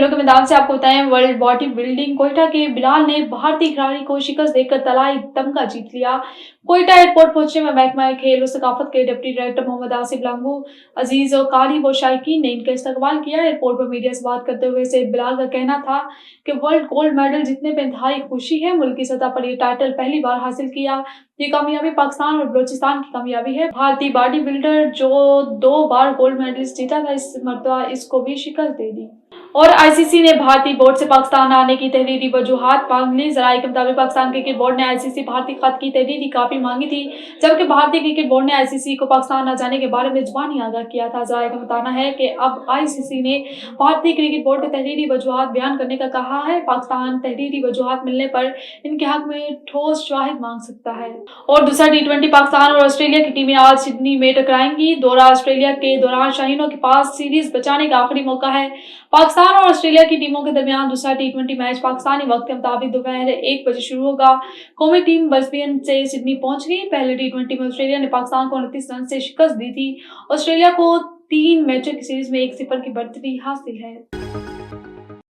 खेलों के मैदान से आपको बताएं, वर्ल्ड बॉडी बिल्डिंग कोयटा के बिलाल ने भारतीय खिलाड़ी को शिकस्त देकर तलाई तमगा जीत लिया। कोयटा एयरपोर्ट पहुंचने में महकमा खेल और सकाफत के डिप्टी डायरेक्टर मोहम्मद आसिफ लंगू, अजीज और कारी व शायकीन ने इनका इस्तकबाल किया। एयरपोर्ट पर मीडिया से बात करते हुए सैयद बिलाल का कहना था कि वर्ल्ड गोल्ड मेडल जीतने पर इंतहाई खुशी है। मुल्क की सतह पर यह टाइटल पहली बार हासिल किया। ये कामयाबी पाकिस्तान और बलूचिस्तान की कामयाबी है। भारतीय बॉडी बिल्डर जो 2 बार गोल्ड मेडलिस्ट जीता था, इस मरतबा इसको भी शिकस्त दे दी। और आईसीसी ने भारतीय बोर्ड से पाकिस्तान आने की तहरीरी वजूहात मांग ली। जराये के मुताबिक पाकिस्तान क्रिकेट बोर्ड ने आईसीसी भारतीय खत की तहरीरी काफी मांगी थी, जबकि भारतीय क्रिकेट बोर्ड ने आईसीसी को पाकिस्तान न जाने के बारे में जुबानी आगाह किया था। जराये का बताना है कि अब आईसीसी ने भारतीय क्रिकेट बोर्ड को तहरीरी वजूहात बयान करने का कहा है। पाकिस्तान तहरीरी वजूहात मिलने पर इनके हक में ठोस शवाहिद मांग सकता है। और दूसरा T20 पाकिस्तान और ऑस्ट्रेलिया की टीमें आज सिडनी में टकराएंगी। दौरा ऑस्ट्रेलिया के दौरान शाहीनों के पास सीरीज बचाने का आखिरी मौका है। पाकिस्तान और ऑस्ट्रेलिया की टीमों के दरमियान दूसरा T20 मैच पाकिस्तानी वक्त के मुताबिक दोपहर 1 बजे शुरू होगा। कौमी टीम ब्रिस्बेन से सिडनी पहुंच गई। पहले T20 में ऑस्ट्रेलिया ने पाकिस्तान को 29 रन से शिकस्त दी थी। ऑस्ट्रेलिया को 3 मैचों की सीरीज में 1-0 की बढ़त हासिल है।